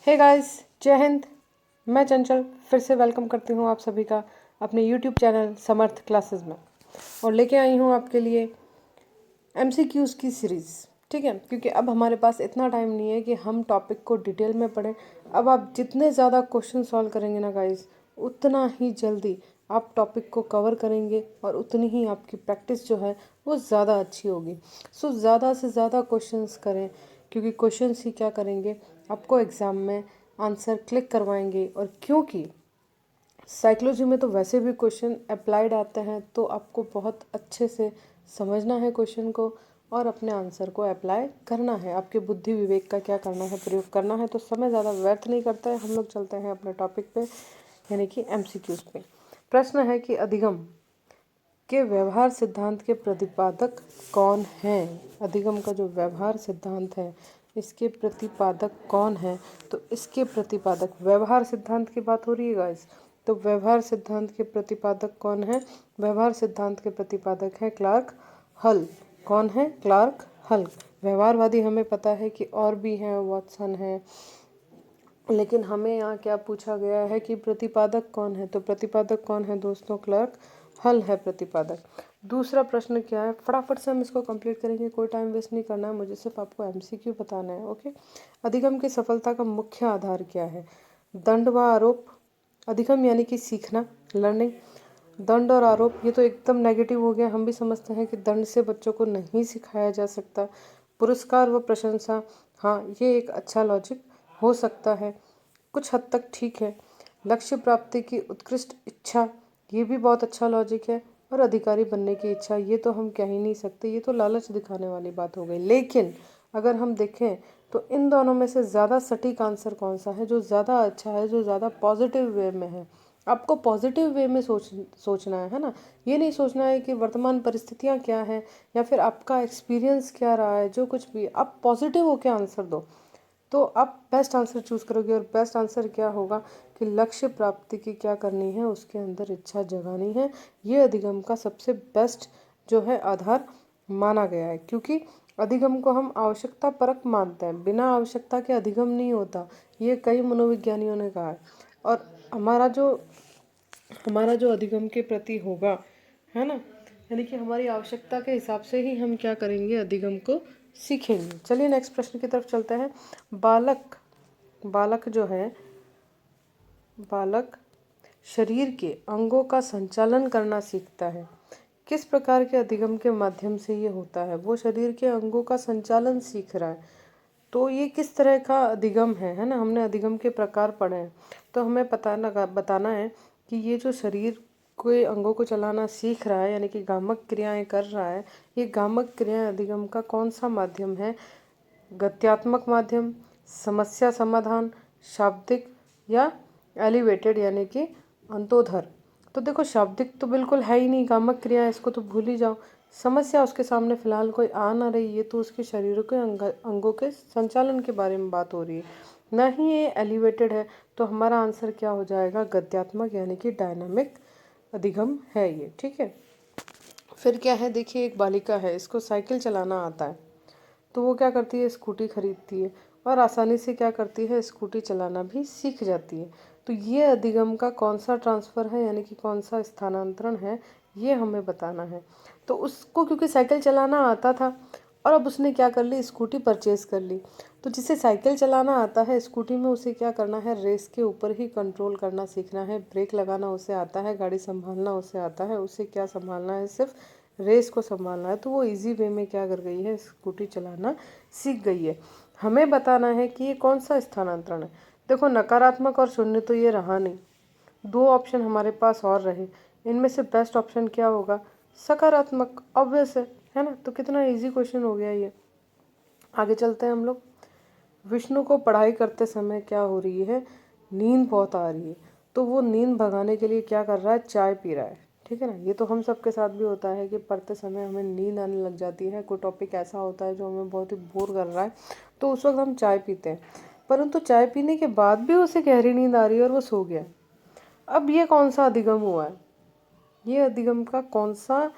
Hey guys, जय हिंद। मैं चंचल फिर से वेलकम करती हूँ आप सभी का अपने यूट्यूब चैनल समर्थ क्लासेस में, और लेके आई हूँ आपके लिए एमसीक्यूज़ की सीरीज़। ठीक है, क्योंकि अब हमारे पास इतना टाइम नहीं है कि हम टॉपिक को डिटेल में पढ़ें। अब आप जितने ज़्यादा क्वेश्चन सॉल्व करेंगे ना गाइस, उतना ही जल्दी आप टॉपिक को कवर करेंगे और उतनी ही आपकी प्रैक्टिस जो है वो ज़्यादा अच्छी होगी। सो ज़्यादा से ज़्यादा क्वेश्चंस करें, क्योंकि क्वेश्चंस ही क्या करेंगे, आपको एग्ज़ाम में आंसर क्लिक करवाएंगे। और क्योंकि साइकोलॉजी में तो वैसे भी क्वेश्चन अप्लाइड आते हैं, तो आपको बहुत अच्छे से समझना है क्वेश्चन को और अपने आंसर को अप्लाई करना है। आपके बुद्धि विवेक का क्या करना है, प्रयोग करना है। तो समय ज़्यादा व्यर्थ नहीं करता है, हम लोग चलते हैं अपने टॉपिक पे, यानी कि एमसीक्यूज़ पे। प्रश्न है कि अधिगम के व्यवहार सिद्धांत के प्रतिपादक कौन हैं। अधिगम का जो व्यवहार सिद्धांत है, इसके प्रतिपादक कौन है। तो इसके प्रतिपादक, व्यवहार सिद्धांत की बात हो रही है गाइस, तो व्यवहार सिद्धांत के प्रतिपादक कौन है। व्यवहार सिद्धांत के प्रतिपादक है क्लार्क हल। कौन है? क्लार्क हल। व्यवहारवादी हमें पता है कि और भी हैं, वॉटसन है, लेकिन हमें यहाँ क्या पूछा गया है कि प्रतिपादक कौन है। तो प्रतिपादक कौन है दोस्तों? क्लार्क हल है प्रतिपादक। दूसरा प्रश्न क्या है, फटाफट से हम इसको कंप्लीट करेंगे, कोई टाइम वेस्ट नहीं करना है मुझे, सिर्फ आपको एमसीक्यू बताना है। ओके। अधिगम की सफलता का मुख्य आधार क्या है? दंड व आरोप। अधिगम यानी कि सीखना, लर्निंग। दंड और आरोप, ये तो एकदम नेगेटिव हो गया। हम भी समझते हैं कि दंड से बच्चों को नहीं सिखाया जा सकता। पुरस्कार व प्रशंसा, हाँ ये एक अच्छा लॉजिक हो सकता है, कुछ हद तक ठीक है। लक्ष्य प्राप्ति की उत्कृष्ट इच्छा, ये भी बहुत अच्छा लॉजिक है। और अधिकारी बनने की इच्छा, ये तो हम कह ही नहीं सकते, ये तो लालच दिखाने वाली बात हो गई। लेकिन अगर हम देखें तो इन दोनों में से ज़्यादा सटीक आंसर कौन सा है, जो ज़्यादा अच्छा है, जो ज़्यादा पॉजिटिव वे में है। आपको पॉजिटिव वे में सोचना है ना। ये नहीं सोचना है कि वर्तमान परिस्थितियाँ क्या हैं या फिर आपका एक्सपीरियंस क्या रहा है। जो कुछ भी, आप पॉजिटिव होकर आंसर दो, तो आप बेस्ट आंसर चूज़ करोगे। और बेस्ट आंसर क्या होगा कि लक्ष्य प्राप्ति की क्या करनी है, उसके अंदर इच्छा जगानी है। ये अधिगम का सबसे बेस्ट जो है आधार माना गया है, क्योंकि अधिगम को हम आवश्यकता परक मानते हैं। बिना आवश्यकता के अधिगम नहीं होता, ये कई मनोविज्ञानियों ने कहा है। और हमारा जो अधिगम के प्रति होगा, है ना, यानी कि हमारी आवश्यकता के हिसाब से ही हम क्या करेंगे, अधिगम को सीखेंगे। चलिए नेक्स्ट प्रश्न की तरफ चलते हैं। बालक जो है, बालक शरीर के अंगों का संचालन करना सीखता है। किस प्रकार के अधिगम के माध्यम से ये होता है? वो शरीर के अंगों का संचालन सीख रहा है, तो ये किस तरह का अधिगम है ना। हमने अधिगम के प्रकार पढ़े हैं, तो हमें बताना है कि ये जो शरीर के अंगों को चलाना सीख रहा है, यानी कि गामक क्रियाएं कर रहा है, ये गामक क्रियाएं अधिगम का कौन सा माध्यम है? गद्यात्मक माध्यम, समस्या समाधान, शाब्दिक, या एलिवेटेड यानी कि अंतोधर। तो देखो, शाब्दिक तो बिल्कुल है ही नहीं, गामक क्रिया, इसको तो भूल ही जाओ। समस्या उसके सामने फिलहाल कोई आ ना रही है, तो उसके शरीर के अंगों के संचालन के बारे में बात हो रही है, ना ही ये एलिवेटेड है। तो हमारा आंसर क्या हो जाएगा? गद्यात्मक यानी कि डायनामिक अधिगम है ये। ठीक है। फिर क्या है, देखिए एक बालिका है, इसको साइकिल चलाना आता है, तो वो क्या करती है, स्कूटी खरीदती है और आसानी से क्या करती है, स्कूटी चलाना भी सीख जाती है। तो ये अधिगम का कौन सा ट्रांसफ़र है, यानी कि कौन सा स्थानांतरण है, ये हमें बताना है। तो उसको क्योंकि साइकिल चलाना आता था, और अब उसने क्या कर ली, स्कूटी परचेज़ कर ली। तो जिसे साइकिल चलाना आता है, स्कूटी में उसे क्या करना है, रेस के ऊपर ही कंट्रोल करना सीखना है। ब्रेक लगाना उसे आता है, गाड़ी संभालना उसे आता है, उसे क्या संभालना है, सिर्फ रेस को संभालना है। तो वो इजी वे में क्या कर गई है, स्कूटी चलाना सीख गई है। हमें बताना है कि ये कौन सा स्थानांतरण है। देखो, नकारात्मक और शून्य तो ये रहा नहीं, दो ऑप्शन हमारे पास और रहे, इनमें से बेस्ट ऑप्शन क्या होगा? सकारात्मक, ऑब्वियस है ना। तो कितना इजी क्वेश्चन हो गया ये। आगे चलते हैं हम लोग। विष्णु को पढ़ाई करते समय क्या हो रही है, नींद बहुत आ रही है, तो वो नींद भगाने के लिए क्या कर रहा है, चाय पी रहा है। ठीक है ना। ये तो हम सबके साथ भी होता है कि पढ़ते समय हमें नींद आने लग जाती है, कोई टॉपिक ऐसा होता है जो हमें बहुत ही बोर कर रहा है, तो उस वक्त हम चाय पीते हैं। परंतु चाय पीने के बाद भी उसे गहरी नींद आ रही है और वो सो गया। अब ये कौन सा अधिगम हुआ है? ये अधिगम का कौन सा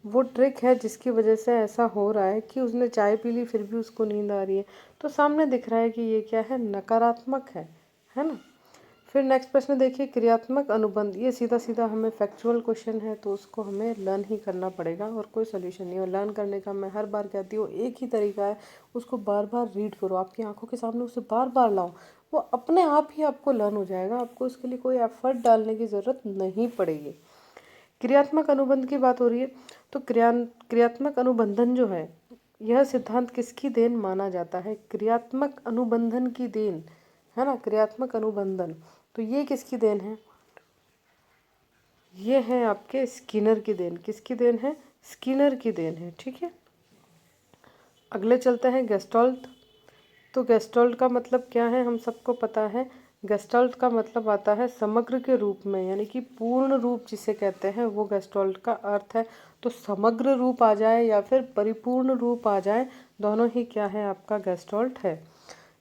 वो ट्रिक है जिसकी वजह से ऐसा हो रहा है कि उसने चाय पी ली फिर भी उसको नींद आ रही है। तो सामने दिख रहा है कि ये क्या है, नकारात्मक है ना। फिर नेक्स्ट प्रश्न देखिए, क्रियात्मक अनुबंध। ये सीधा सीधा हमें फैक्चुअल क्वेश्चन है, तो उसको हमें लर्न ही करना पड़ेगा और कोई सोल्यूशन नहीं है। लर्न करने का मैं हर बार कहती हूँ एक ही तरीका है, उसको बार बार रीड करो, आपकी आंखों के सामने उसे बार बार लाओ, वो अपने आप ही आपको लर्न हो जाएगा। आपको उसके लिए कोई एफर्ट डालने की ज़रूरत नहीं पड़ेगी। क्रियात्मक अनुबंध की बात हो रही है, तो क्रियात्मक अनुबंधन जो है, यह सिद्धांत किसकी देन माना जाता है? क्रियात्मक अनुबंधन की देन, है ना, क्रियात्मक अनुबंधन। तो ये किसकी देन है? ये है आपके स्किनर की देन। किसकी देन है? स्किनर की देन है, ठीक है। अगले चलते हैं गेस्टाल्ट। तो गेस्टाल्ट का मतलब क्या है, हम सबको पता है। गेस्टाल्ट का मतलब आता है समग्र के रूप में, यानी कि पूर्ण रूप जिसे कहते हैं, वो गेस्टाल्ट का अर्थ है। तो समग्र रूप आ जाए या फिर परिपूर्ण रूप आ जाए, दोनों ही क्या है, आपका गेस्टाल्ट है।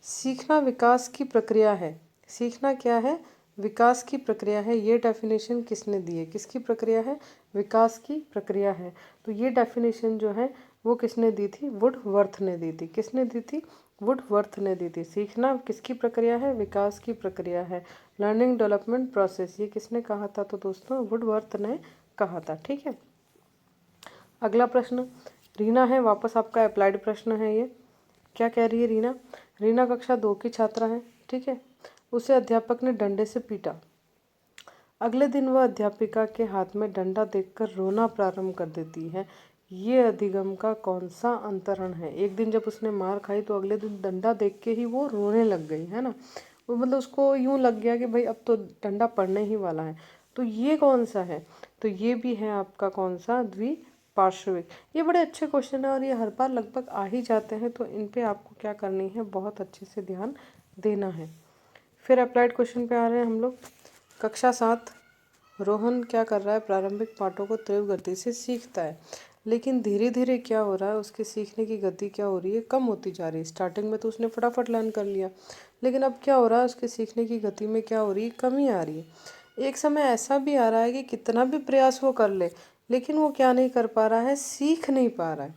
सीखना विकास की प्रक्रिया है। सीखना क्या है? विकास की प्रक्रिया है। ये डेफिनेशन किसने दी है? किसकी प्रक्रिया है? विकास की प्रक्रिया है। तो ये डेफिनेशन जो है वो किसने दी थी? वुडवर्थ ने दी थी। किसने दी थी? वुडवर्थ ने दी थी। सीखना किसकी प्रक्रिया है? विकास की प्रक्रिया है। लर्निंग डेवलपमेंट प्रोसेस, ये किसने कहा था? तो दोस्तों वुडवर्थ ने कहा था, ठीक है। अगला प्रश्न रीना है, वापस आपका अप्लाइड प्रश्न है ये। क्या कह रही है रीना? रीना कक्षा 2 की छात्रा है, ठीक है। उसे अध्यापक ने डंडे से पीटा। अगले दिन वह अध्यापिका के हाथ में डंडा देखकर रोना प्रारंभ कर देती है। ये अधिगम का कौन सा अंतरण है? एक दिन जब उसने मार खाई तो अगले दिन डंडा देख के ही वो रोने लग गई, है ना। वो मतलब उसको यूं लग गया कि भाई अब तो डंडा पड़ने ही वाला है। तो ये कौन सा है? तो ये भी है आपका कौन सा? द्विपार्श्विक। ये बड़े अच्छे क्वेश्चन है और ये हर बार लगभग आ ही जाते हैं, तो इन पे आपको क्या करनी है, बहुत अच्छे से ध्यान देना है। फिर अप्लाइड क्वेश्चन पे आ रहे हैं हम लोग। कक्षा 7, रोहन क्या कर रहा है? प्रारंभिक पाठों को तीव्र गति से सीखता है, लेकिन धीरे धीरे क्या हो रहा है, उसके सीखने की गति क्या हो रही है, कम होती जा रही है। स्टार्टिंग में तो उसने फटाफट लर्न कर लिया, लेकिन अब क्या हो रहा है, उसके सीखने की गति में क्या हो रही है, कमी आ रही है। एक समय ऐसा भी आ रहा है कि कितना भी प्रयास वो कर ले, लेकिन वो क्या नहीं कर पा रहा है, सीख नहीं पा रहा है।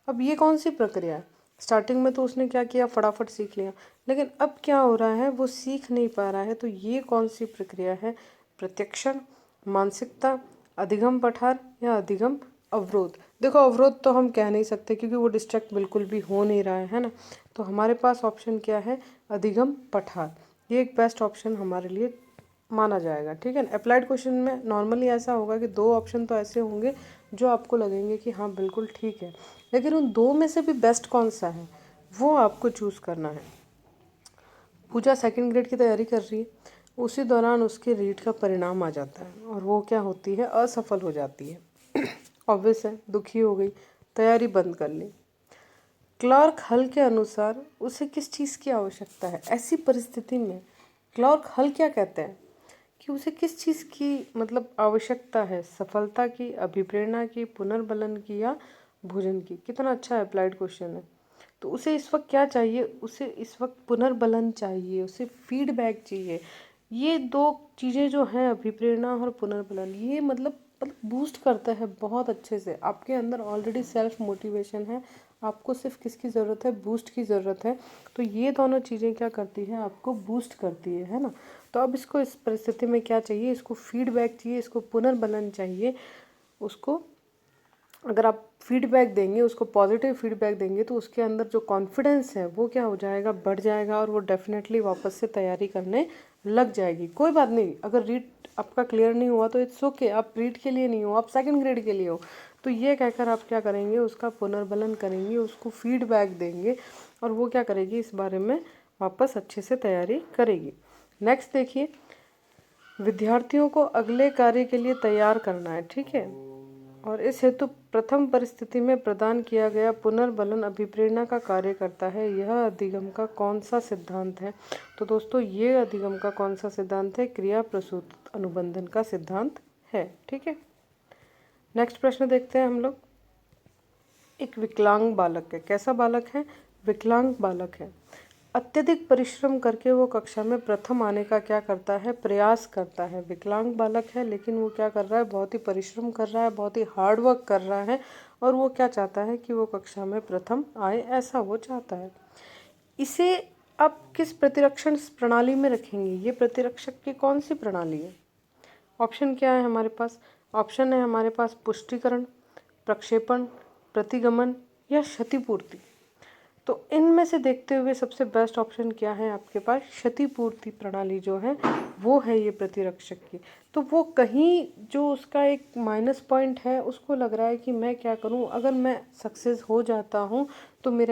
अब ये कौन सी प्रक्रिया है? स्टार्टिंग में तो उसने क्या किया, फटाफट सीख लिया, लेकिन अब क्या हो रहा है, वो सीख नहीं पा रहा है। तो ये कौन सी प्रक्रिया है? प्रत्यक्षण, मानसिकता, अधिगम पठार या अधिगम अवरोध। देखो अवरोध तो हम कह नहीं सकते क्योंकि वो डिस्ट्रैक्ट बिल्कुल भी हो नहीं रहा है ना। तो हमारे पास ऑप्शन क्या है? अधिगम पठार। ये एक बेस्ट ऑप्शन हमारे लिए माना जाएगा, ठीक है ना। अप्लाइड क्वेश्चन में नॉर्मली ऐसा होगा कि 2 ऑप्शन तो ऐसे होंगे जो आपको लगेंगे कि हाँ बिल्कुल ठीक है, लेकिन उन 2 में से भी बेस्ट कौन सा है वो आपको चूज़ करना है। पूजा सेकंड ग्रेड की तैयारी कर रही है, उसी दौरान उसके रीट का परिणाम आ जाता है और वो क्या होती है, असफल हो जाती है। ऑब्वियस है, दुखी हो गई, तैयारी बंद कर ली। क्लार्क हल के अनुसार उसे किस चीज़ की आवश्यकता है? ऐसी परिस्थिति में क्लार्क हल क्या कहते हैं कि उसे किस चीज़ की मतलब आवश्यकता है? सफलता की, अभिप्रेरणा की, पुनर्बलन की या भोजन की? कितना अच्छा अप्लाइड क्वेश्चन है। तो उसे इस वक्त क्या चाहिए? उसे इस वक्त पुनर्बलन चाहिए, उसे फीडबैक चाहिए। ये 2 चीज़ें जो हैं, अभिप्रेरणा और पुनर्बलन, ये मतलब बूस्ट करता है बहुत अच्छे से। आपके अंदर ऑलरेडी सेल्फ मोटिवेशन है, आपको सिर्फ किसकी ज़रूरत है? बूस्ट की ज़रूरत है। तो ये दोनों चीज़ें क्या करती हैं? आपको बूस्ट करती है ना। तो अब इसको इस परिस्थिति में क्या चाहिए? इसको फीडबैक चाहिए, इसको पुनर्बलन चाहिए। उसको अगर आप फीडबैक देंगे, उसको पॉजिटिव फीडबैक देंगे, तो उसके अंदर जो कॉन्फिडेंस है वो क्या हो जाएगा? बढ़ जाएगा और वो डेफिनेटली वापस से तैयारी करने लग जाएगी। कोई बात नहीं, अगर रीट आपका क्लियर नहीं हुआ तो इट्स ओके, आप रीट के लिए नहीं हो, आप सेकंड ग्रेड के लिए हो। तो ये कहकर आप क्या करेंगे? उसका पुनर्बलन करेंगे, उसको फीडबैक देंगे और वो क्या करेगी? इस बारे में वापस अच्छे से तैयारी करेगी। नेक्स्ट देखिए, विद्यार्थियों को अगले कार्य के लिए तैयार करना है, ठीक है। और इस हेतु प्रथम परिस्थिति में प्रदान किया गया पुनर्बलन अभिप्रेरणा का कार्य करता है। यह अधिगम का कौन सा सिद्धांत है? तो दोस्तों ये अधिगम का कौन सा सिद्धांत है? क्रिया प्रसूत अनुबंधन का सिद्धांत है, ठीक है। नेक्स्ट प्रश्न देखते हैं हम लोग। एक विकलांग बालक है। कैसा बालक है? विकलांग बालक है। अत्यधिक परिश्रम करके वो कक्षा में प्रथम आने का क्या करता है, प्रयास करता है। विकलांग बालक है लेकिन वो क्या कर रहा है, बहुत ही परिश्रम कर रहा है, बहुत ही हार्ड वर्क कर रहा है और वो क्या चाहता है कि वो कक्षा में प्रथम आए, ऐसा वो चाहता है। इसे अब किस प्रतिरक्षण प्रणाली में रखेंगे, ये प्रतिरक्षक की कौन सी प्रणाली है? ऑप्शन क्या है हमारे पास? ऑप्शन है हमारे पास पुष्टिकरण, प्रक्षेपण, प्रतिगमन या क्षतिपूर्ति। तो इनमें से देखते हुए सबसे बेस्ट ऑप्शन क्या है आपके पास? क्षतिपूर्ति प्रणाली जो है वो है ये प्रतिरक्षक की। तो वो कहीं जो उसका एक माइनस पॉइंट है उसको लग रहा है कि मैं क्या करूं, अगर मैं सक्सेस हो जाता हूं तो मेरे